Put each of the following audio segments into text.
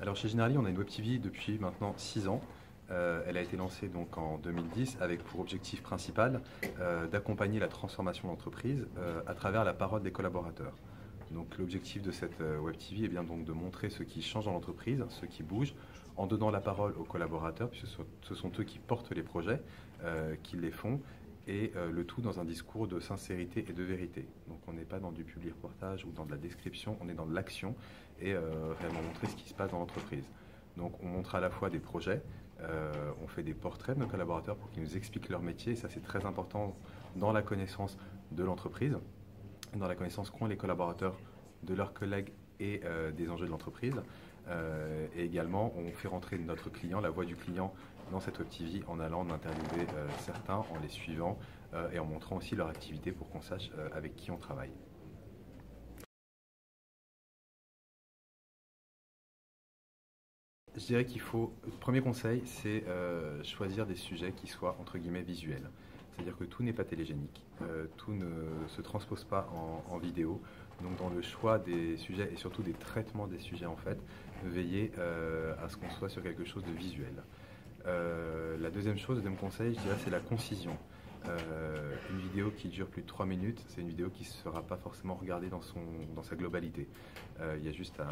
Alors chez Generali, on a une Web TV depuis maintenant 6 ans. Elle a été lancée donc en 2010 avec pour objectif principal d'accompagner la transformation de l'entreprise à travers la parole des collaborateurs. Donc l'objectif de cette Web TV est bien donc de montrer ce qui change dans l'entreprise, ce qui bouge, en donnant la parole aux collaborateurs, puisque ce sont eux qui portent les projets, qui les font, et le tout dans un discours de sincérité et de vérité. Donc on n'est pas dans du public reportage ou dans de la description, on est dans de l'action et réellement montrer ce qui se passe dans l'entreprise. Donc on montre à la fois des projets, on fait des portraits de nos collaborateurs pour qu'ils nous expliquent leur métier, et ça c'est très important dans la connaissance de l'entreprise, dans la connaissance qu'ont les collaborateurs de leurs collègues et des enjeux de l'entreprise. Et également, on fait rentrer notre client, la voix du client, dans cette Web TV en allant en interviewer certains, en les suivant et en montrant aussi leur activité pour qu'on sache avec qui on travaille. Je dirais qu'il faut, le premier conseil, c'est choisir des sujets qui soient entre guillemets visuels. C'est-à-dire que tout n'est pas télégénique, tout ne se transpose pas en vidéo. Donc dans le choix des sujets et surtout des traitements des sujets en fait, veiller à ce qu'on soit sur quelque chose de visuel. La deuxième chose, le deuxième conseil, je dirais, c'est la concision. Une vidéo qui dure plus de 3 minutes, c'est une vidéo qui ne sera pas forcément regardée dans sa globalité. Il y a juste à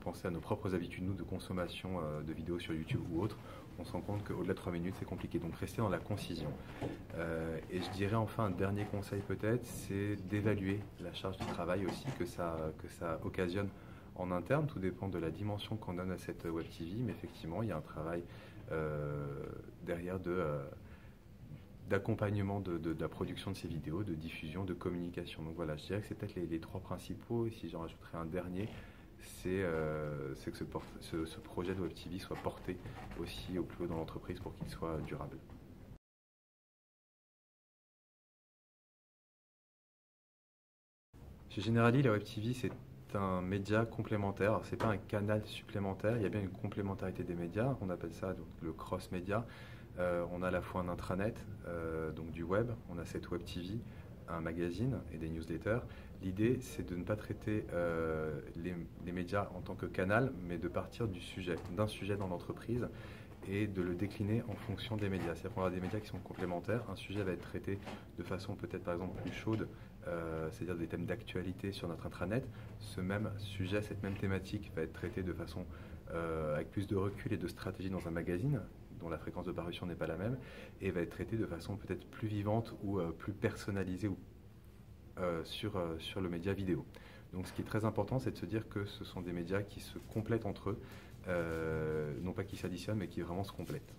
penser à nos propres habitudes, nous, de consommation de vidéos sur YouTube ou autre. On se rend compte qu'au-delà de 3 minutes, c'est compliqué. Donc rester dans la concision. Et je dirais enfin un dernier conseil peut-être, c'est d'évaluer la charge de travail aussi que ça occasionne en interne. Tout dépend de la dimension qu'on donne à cette Web TV, mais effectivement, il y a un travail derrière d'accompagnement de la production de ces vidéos, de diffusion, de communication. Donc voilà, je dirais que c'est peut-être les trois principaux, et si j'en rajouterais un dernier, c'est que ce projet de Web TV soit porté aussi au plus haut dans l'entreprise pour qu'il soit durable. Chez Generali, la Web TV, c'est un média complémentaire. Ce n'est pas un canal supplémentaire, il y a bien une complémentarité des médias. On appelle ça donc, le cross-média. On a à la fois un intranet, donc du web, on a cette Web TV, un magazine et des newsletters. L'idée, c'est de ne pas traiter les médias en tant que canal, mais de partir d'un sujet dans l'entreprise et de le décliner en fonction des médias. C'est-à-dire qu'on aura des médias qui sont complémentaires. Un sujet va être traité de façon peut-être par exemple plus chaude, c'est-à-dire des thèmes d'actualité sur notre intranet. Ce même sujet, cette même thématique va être traitée de façon avec plus de recul et de stratégie dans un magazine dont la fréquence de parution n'est pas la même, et va être traité de façon peut-être plus vivante ou plus personnalisée sur le média vidéo. Donc ce qui est très important, c'est de se dire que ce sont des médias qui se complètent entre eux, non pas qui s'additionnent, mais qui vraiment se complètent.